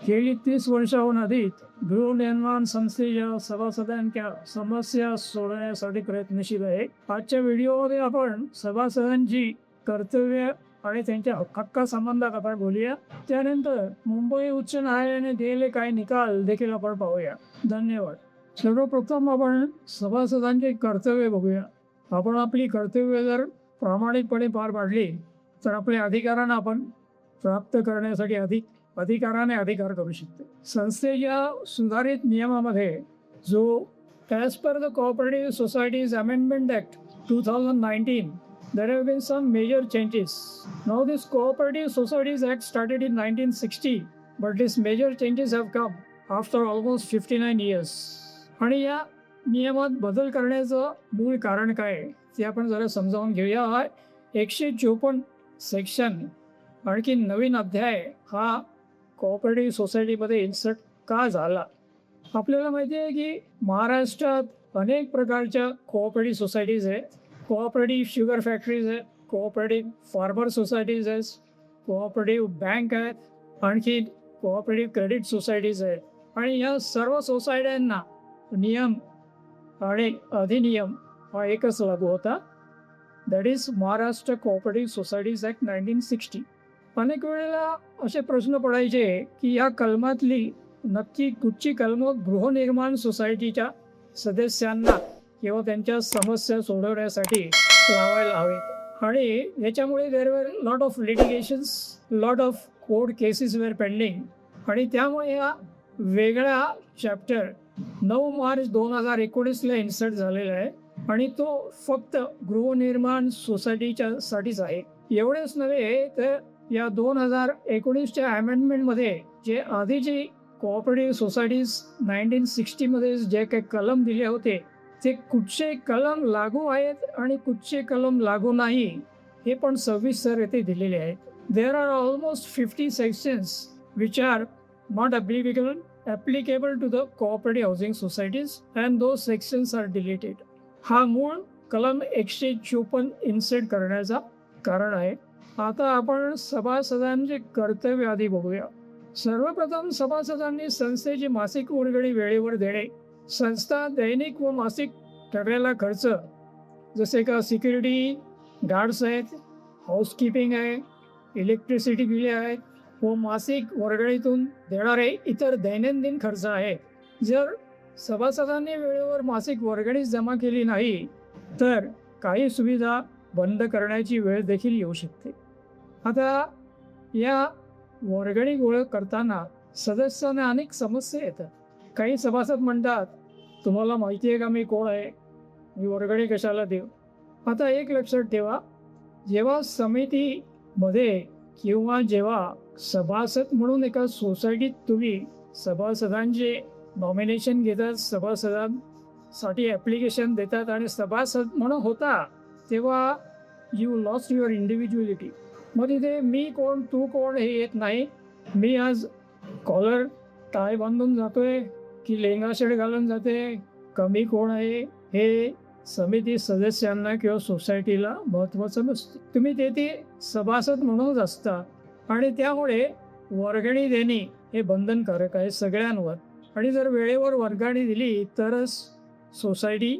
गेली 30 वर्षाहून अधिक गृहनिर्माण संस्थेच्या सभासदांच्या समस्या सोडवण्यासाठी प्रयत्नशील आहे. आजच्या व्हिडिओमध्ये आपण सभासदांची कर्तव्य आणि त्यांच्या हक्कासंबंधात आपण बोलूया. त्यानंतर मुंबई उच्च न्यायालयाने दिलेले काही निकाल देखील आपण पाहूया. धन्यवाद. सर्वप्रथम आपण सभासदांचे कर्तव्य बघूया. आपण आपली कर्तव्य जर प्रामाणिकपणे पार पाडली तर आपल्या अधिकारांना आपण प्राप्त करण्यासाठी अधिकाराने अधिकार करू शकतो. संस्थेच्या सुधारित नियमामध्ये जो as per the cooperative societies amendment act 2019 there have been some major changes. Now this Cooperative Societies Act started in 1960, but these major changes have come after almost 59 years. आणि या नियमात बदल करण्याचं मूळ कारण काय आहे ते आपण जरा समजावून घेऊया. 154 सेक्शन आणखी नवीन अध्याय हा कोऑपरेटिव्ह सोसायटीमध्ये इन्सर्ट का झाला. आपल्याला माहिती आहे की महाराष्ट्रात अनेक प्रकारच्या कोऑपरेटिव्ह सोसायटीज आहेत. कोऑपरेटिव्ह शुगर फॅक्टरीज आहेत, कोऑपरेटिव्ह फार्मर सोसायटीज आहेत, कोऑपरेटिव्ह बँक आहेत, आणखी कोऑपरेटिव्ह क्रेडिट सोसायटीज आहेत. आणि या सर्व सोसायट्यांना नियम आणि अधिनियम हा एकच लागू होता, that is Maharashtra cooperative societies act 1960. अनेक वेळेला असे प्रश्न पडायचे की या कलमातली नक्की कुठची कलमं गृहनिर्माण सोसायटीच्या सदस्यांना किंवा त्यांच्या समस्या सोडवण्यासाठी लावायला हवे. आणि याच्यामुळे there were lot of litigations, lot of court cases were pending. आणि त्यामुळे हा वेगळा चॅप्टर 9 मार्च 2019ला इन्सर्ट झालेला आहे आणि तो फक्त गृहनिर्माण सोसायटीच्यासाठीच आहे. एवढेच नव्हे तर या 2019च्या अमेंडमेंटमध्ये जे आधीची कोऑपरेटिव्ह सोसायटीज 1960मध्ये जे काही कलम दिले होते ते कुठचे कलम लागू आहेत आणि कुठचे कलम लागू नाही हे पण सविस्तर येथे दिलेले आहेत. There are almost 50 sections which are not applicable to the cooperative housing societies and those sections are deleted. हा मूळ कलम 154 इन्सर्ट करण्याचा कारण आहे. आता आपण सभासदांचे कर्तव्य आधी बघूया. सर्वप्रथम सभासदांनी संस्थेची मासिक वर्गणी वेळेवर देणे, संस्था दैनिक व मासिक ठरलेला खर्च जसे का सिक्युरिटी गार्ड्स आहेत, हाऊसकीपिंग आहे, इलेक्ट्रिसिटी बिले आहेत व मासिक वर्गणीतून देणारे इतर दैनंदिन खर्च आहे. जर सभासदांनी वेळेवर मासिक वर्गणी जमा केली नाही तर काही सुविधा बंद करण्याची वेळ देखील येऊ शकते. आता या वर्गणी गोळा करताना सदस्यांना अनेक समस्या येतात. काही सभासद म्हणतात, तुम्हाला माहिती आहे का मी कोण आहे, मी वर्गणी कशाला देऊ. आता एक लक्षात ठेवा, जेव्हा समितीमध्ये किंवा जेव्हा सभासद म्हणून एका सोसायटीत तुम्ही सभासदांचे नॉमिनेशन घेतात, सभासदांसाठी ॲप्लिकेशन देतात आणि सभासद म्हणून होता तेव्हा यू लॉस्ट युअर इंडिव्हिज्युअलिटी. मग तिथे मी कोण तू कोण हे येत नाही. मी आज कॉलर टाय बांधून जातोय की लेंगा शर्ट घालून जाते, कमी कोण आहे हे समिती सदस्यांना किंवा सोसायटीला महत्त्वाचं नसते. तुम्ही तेथे सभासद म्हणूनच असता आणि त्यामुळे वर्गणी देणे हे बंधनकारक आहे सगळ्यांवर. आणि जर वेळेवर वर्गणी दिली तरच सोसायटी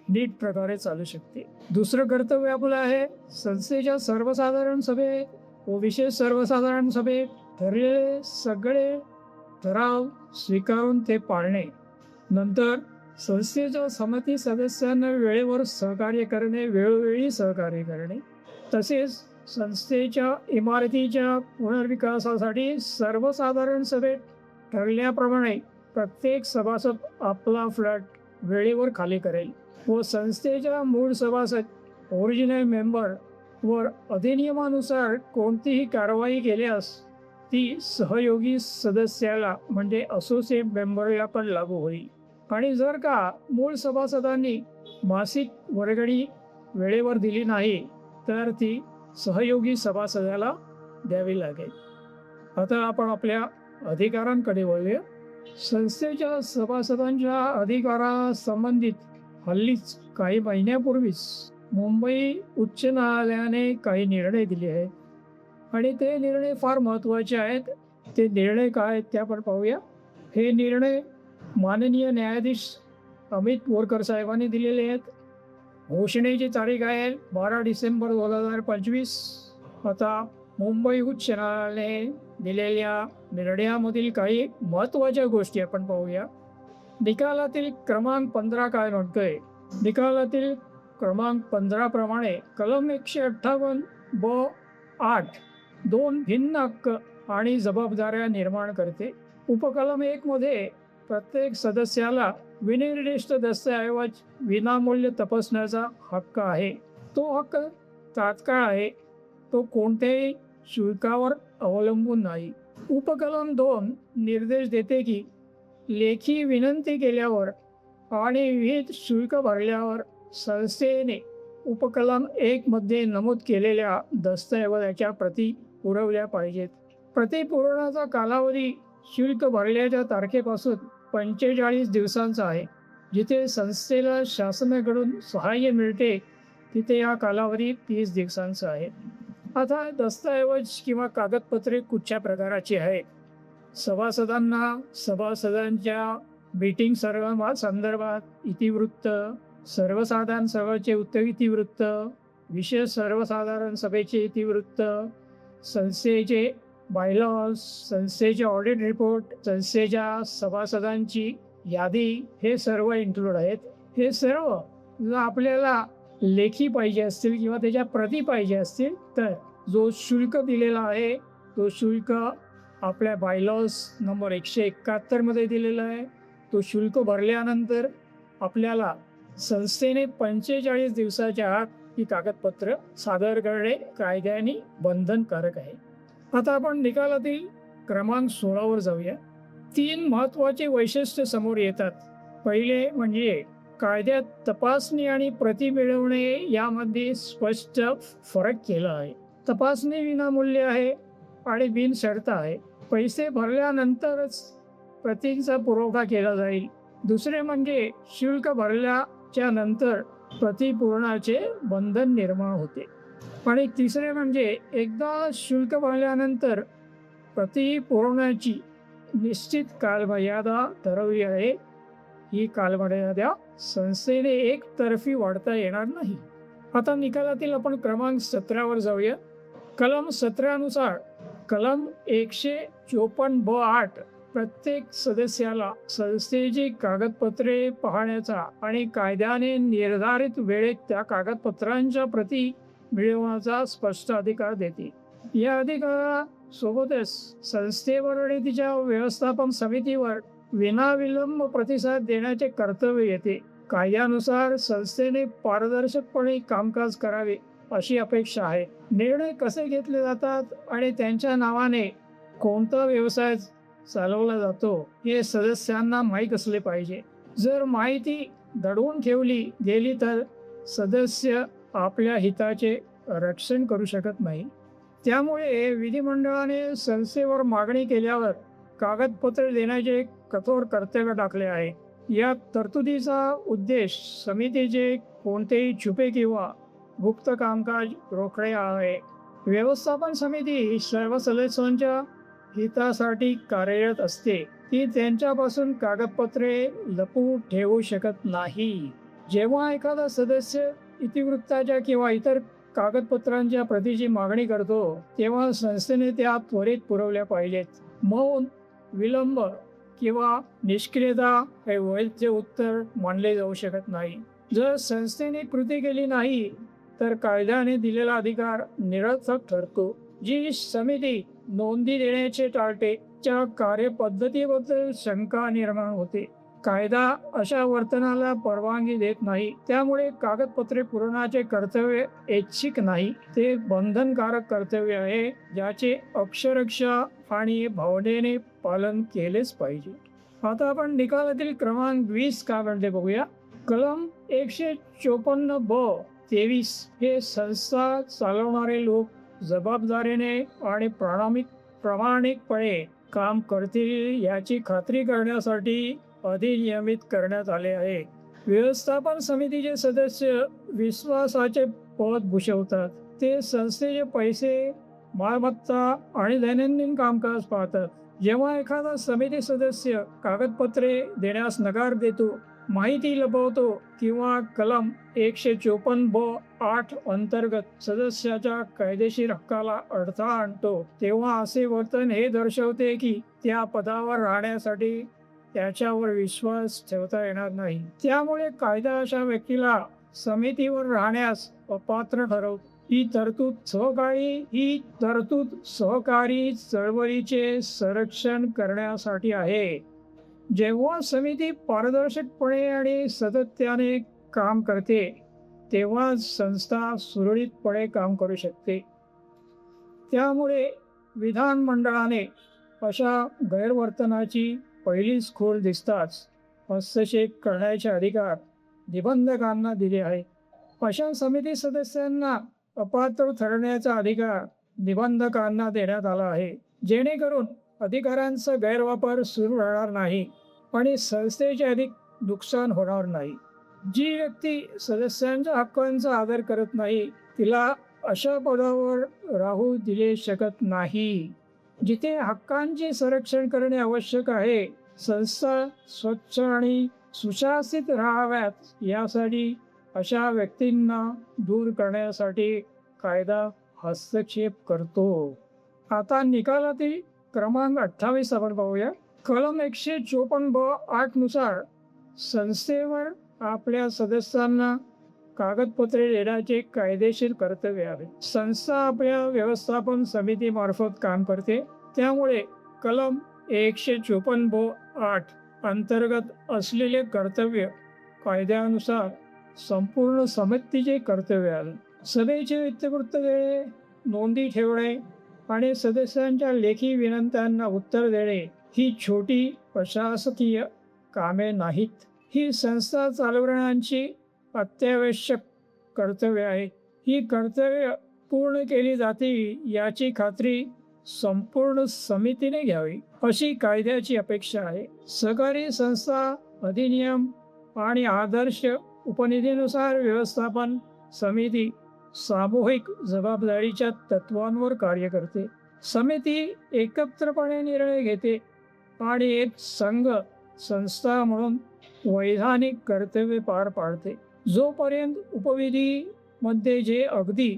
नीट प्रकारे चालू शकते. दुसरं कर्तव्य आपलं आहे संस्थेच्या सर्वसाधारण सभेत व विशेष सर्वसाधारण सभेत ठरलेले सगळे ठराव स्वीकारून ते पाळणे. नंतर संस्थेच्या समिती सदस्यांना वेळेवर सहकार्य करणे, वेळोवेळी सहकार्य करणे. तसेच संस्थेच्या इमारतीच्या पुनर्विकासासाठी सर्वसाधारण सभेत ठरल्याप्रमाणे प्रत्येक सभासद आपला फ्लॅट वेळेवर खाली करेल व संस्थेच्या मूळ सभासद ओरिजिनल मेंबर वर अधिनियमानुसार कोणतीही कारवाई केल्यास ती सहयोगी सदस्याला म्हणजे असोसिएट मेंबरला पण लागू होईल. आणि जर का मूळ सभासदांनी मासिक वर्गणी वेळेवर दिली नाही तर ती सहयोगी सभासदाला द्यावी लागेल. आता आपण आपल्या अधिकारांकडे वळूया. संस्थेच्या सभासदांच्या अधिकारासंबंधित हल्लीच काही महिन्यापूर्वीच मुंबई उच्च न्यायालयाने काही निर्णय दिले आहेत आणि ते निर्णय फार महत्त्वाचे आहेत. ते निर्णय काय आहेत ते आपण पाहूया. हे निर्णय माननीय न्यायाधीश अमित बोरकर साहेबांनी दिलेले आहेत. घोषणेची तारीख आहे 12 डिसेंबर 2025. आता मुंबई उच्च न्यायालयाने दिलेल्या निर्णयामधील काही महत्त्वाच्या गोष्टी आपण पाहूया. निकालातील क्रमांक 15 काय म्हणतोय? निकालातील क्रमांक 15 प्रमाणे कलम 158(ब)(8) दोन भिन्न हक्क आणि जबाबदाऱ्या निर्माण करते. उपकलम 1 मध्ये प्रत्येक सदस्याला विनिर्दिष्ट दस्तऐवज विनामूल्य तपासण्याचा हक्क आहे. तो हक्क तात्काळ आहे. तो कोणत्याही शुल्कावर अवलंबून नाही. उपकलम 2 निर्देश देते की लेखी विनंती केल्यावर आणि विहित शुल्क भरल्यावर संस्थेने उपकलम 1 मध्ये नमूद केलेल्या दस्तऐवजाच्या प्रती पुरवल्या पाहिजेत. प्रती पुरवण्याचा कालावधी शुल्क भरल्याच्या तारखेपासून 45 दिवसांचा आहे. जिथे संस्थेला शासनाकडून सहाय्य मिळते तिथे हा कालावधी 30 दिवसांचा आहे. आता दस्तऐवज किंवा कागदपत्रे कुठच्या प्रकाराची आहे? सभासदांना सभासदांच्या मीटिंग संदर्भात इतिवृत्त, सर्वसाधारण सभेचे इतिवृत्त, विशेष सर्वसाधारण सभेचे इतिवृत्त, संस्थेचे बायलॉज, संस्थेचे ऑडिट रिपोर्ट, संस्थेच्या सभासदांची यादी, हे सर्व इन्क्लूड आहेत. हे सर्व जर आपल्याला लेखी पाहिजे असतील किंवा त्याच्या प्रती पाहिजे असतील तर जो शुल्क दिलेला आहे तो शुल्क आपल्या बायलॉज नंबर 171 मध्ये दिलेला आहे. तो शुल्क भरल्यानंतर आपल्याला संस्थेने 45 दिवसाच्या आत ही कागदपत्र सादर करणे कायद्याने बंधनकारक आहे. आता आपण निकालातील क्रमांक 16 वर जाऊया. 3 महत्त्वाचे वैशिष्ट्य समोर येतात. पहिले म्हणजे कायद्यात तपासणी आणि प्रती मिळवणे यामध्ये स्पष्ट फरक केला आहे. तपासणी विनामूल्य आहे आणि बिनशर्त आहे. पैसे भरल्यानंतरच प्रतींचा पुरवठा केला जाईल. दुसरे म्हणजे शुल्क भरल्याच्या नंतर प्रती पुरवण्याचे बंधन निर्माण होते. आणि तिसरे म्हणजे एकदा शुल्क भरल्यानंतर प्रती पुरवण्याची निश्चित कालमर्यादा ठरवली आहे. ही कालमर्यादा संस्थेने एकतर्फी वाढता येणार नाही. आता निकालातील आपण क्रमांक 17 वर जाऊया. कलम 17 नुसार कलम 154(ब)(8) प्रत्येक सदस्याला संस्थेची कागदपत्रे पाहण्याचा आणि कायद्याने निर्धारित वेळेत त्या कागदपत्रांच्या प्रती मिळवण्याचा स्पष्ट अधिकार देते. या अधिकारासोबतच संस्थेवर आणि तिच्या व्यवस्थापन समितीवर विनाविलंब प्रतिसाद देण्याचे कर्तव्य येते. कायद्यानुसार संस्थेने पारदर्शकपणे कामकाज करावे अशी अपेक्षा आहे. निर्णय कसे घेतले जातात आणि त्यांच्या नावाने कोणता व्यवसाय चालवला जातो हे सदस्यांना माहीत असले पाहिजे. जर माहिती दडवून ठेवली गेली तर सदस्य आपल्या हिताचे रक्षण करू शकत नाही. त्यामुळे विधिमंडळाने संस्थेवर मागणी केल्यावर कागदपत्र देण्याचे कठोर कर्तव्य टाकले आहे. या तरतुदीचा उद्देश समितीचे कोणतेही छुपे किंवा गुप्त कामकाज रोखणे आहे. व्यवस्थापन समिती सर्व सदस्यांच्या हितासाठी कार्यरत असते. ती त्यांच्यापासून कागदपत्रे लपवून ठेवू शकत नाही. जेव्हा एखादा सदस्य इतिवृत्ताच्या किंवा इतर कागदपत्रांच्या प्रतीची मागणी करतो तेव्हा संस्थेने त्या त्वरित पुरवल्या पाहिजेत. मौन, विलंब किंवा निष्क्रियता हे वैध उत्तर मानले जाऊ शकत नाही. जर संस्थेने कृती केली नाही तर कायद्याने दिलेला अधिकार निरर्थक ठरतो. जी समिती नोंदी देण्याचे टाळते त्या कार्यपद्धतीबद्दल शंका निर्माण होते. कायदा अशा वर्तनाला परवानगी देत नाही. त्यामुळे कागदपत्रे पुरवण्याचे कर्तव्य ऐच्छिक नाही, ते बंधनकारक कर्तव्य आहे, ज्याचे अक्षरशः आणि भावनेने पालन केलेच पाहिजे. आता आपण निकालातील क्रमांक 20 काय म्हणते बघूया. कलम 154(ब)(23) हे संस्था चालवणारे लोक जबाबदारीने आणि प्रामाणिकपणे काम करतील याची खात्री करण्यासाठी अधिनियमित करण्यात आले आहे. व्यवस्थापन समितीचे सदस्य विश्वासाचे पद भूषवतात. ते संस्थेचे पैसे मालमत्ता आणि दैनंदिन कामकाज पाहतात. जेव्हा एखादा समिती सदस्य कागदपत्रे देण्यास नकार देतो, माहिती लपवतो किंवा कलम 154(ब)(8) अंतर्गत सदस्याच्या कायदेशीर हक्काला अडथळा आणतो, तेव्हा असे वर्तन हे दर्शवते की त्या पदावर राहण्यासाठी त्याच्यावर विश्वास ठेवता येणार नाही. त्यामुळे कायदा अशा व्यक्तीला समितीवर राहण्यास अपात्र ठरवतो. ही तरतूद सहकारी चळवळीचे संरक्षण करण्यासाठी आहे. जेव्हा समिती पारदर्शकपणे आणि सातत्याने काम करते, तेव्हा संस्था सुरळीतपणे काम करू शकते. त्यामुळे विधानमंडळाने अशा गैरवर्तनाची पहिलीच खूण दिसताच हस्तक्षेप करण्याचे अधिकार निबंधकांना दिले आहे. अशा समिती सदस्यांना अपात्र ठरवण्याचा अधिकार निबंधकांना देण्यात आला आहे, जेणेकरून अधिकारांचा गैरवापर सुरू राहणार नाही आणि संस्थेचे अधिक नुकसान होणार नाही. जी व्यक्ती सदस्यांच्या हक्कांचा आदर करत नाही, तिला अशा पदावर राहू दिले शकत नाही. जिथे हक्कांचे संरक्षण करणे आवश्यक आहे, संस्था स्वच्छ आणि सुशासित राहाव्यात यासाठी अशा व्यक्तींना दूर करण्यासाठी कायदा हस्तक्षेप करतो. आता निकालातील क्रमांक 28 आपण पाहूया. कलम 154(ब)(8) नुसार संस्थेवर आपल्या सदस्यांना कागदपत्रे देण्याचे कायदेशीर कर्तव्य आहे. संस्था आपल्या व्यवस्थापन समितीमार्फत काम करते, त्यामुळे कलम 154(ब)(8) अंतर्गत असलेले कर्तव्य कायद्यानुसार संपूर्ण समितीचे कर्तव्य आहे. सभेचे वित्तवृत्त देणे, नोंदी ठेवणे आणि सदस्यांच्या लेखी विनंत्यांना उत्तर देणे ही छोटी प्रशासकीय कामे नाहीत. ही संस्था चालवण्याची अत्यावश्यक कर्तव्य आहेत. ही कर्तव्य पूर्ण केली जातील याची खात्री संपूर्ण समितीने घ्यावी, अशी कायद्याची अपेक्षा आहे. सहकारी संस्था अधिनियम आणि आदर्श उपनिधीनुसार व्यवस्थापन समिती सामूहिक जबाबदारीच्या तत्वांवर कार्य करते. समिती एकत्रपणे निर्णय घेते आणि एक संघ संस्था म्हणून वैधानिक कर्तव्य पार पाडते. जोपर्यंत उपविधीमध्ये जे अगदी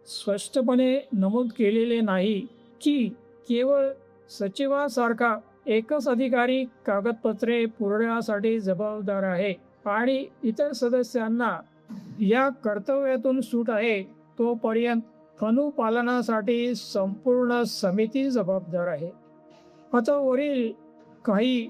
स्पष्टपणे नमूद केलेले नाही की केवळ सचिवासारखा एकच अधिकारी कागदपत्रे पुरवण्यासाठी जबाबदार आहे आणि इतर सदस्यांना या कर्तव्यातून सूट आहे, तोपर्यंत अनुपालनासाठी संपूर्ण समिती जबाबदार आहे. आता वरील काही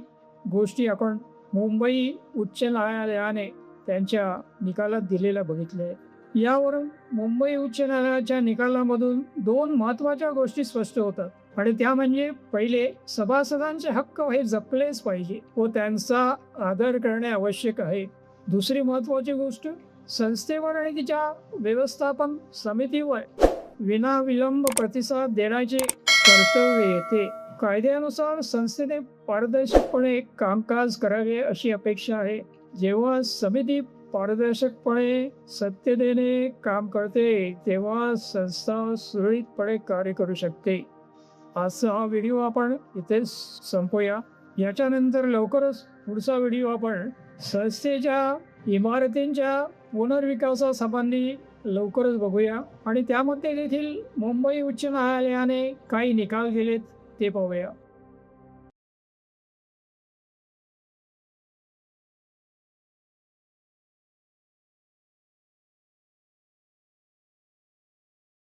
गोष्टी आपण मुंबई उच्च न्यायालयाने त्यांच्या निकालात दिलेल्या बघितल्या आहेत. यावरून मुंबई उच्च न्यायालयाच्या निकालामधून 2 महत्त्वाच्या गोष्टी स्पष्ट होतात आणि त्या म्हणजे पहिले, सभासदांचे हक्क हे जपलेच पाहिजे व त्यांचा आदर करणे आवश्यक आहे. दुसरी महत्त्वाची गोष्ट, संस्थेवर आणि तिच्या व्यवस्थापन समितीवर विनाविलंब प्रतिसाद देण्याचे कर्तव्य येते. कायद्यानुसार संस्थेने पारदर्शकपणे कामकाज करावे अशी अपेक्षा आहे. जेव्हा समिती पारदर्शकपणे सत्यतेने काम करते, तेव्हा संस्था सुरळीतपणे कार्य करू शकते. आजचा हा व्हिडिओ आपण इथेच संपवूया. याच्यानंतर लवकरच पुढचा व्हिडिओ आपण संस्थेच्या इमारतींच्या पुनर्विकासासंबंधी लवकरच बघूया आणि त्यामध्ये देखील मुंबई उच्च न्यायालयाने काही निकाल दिलेत ते पाहूया.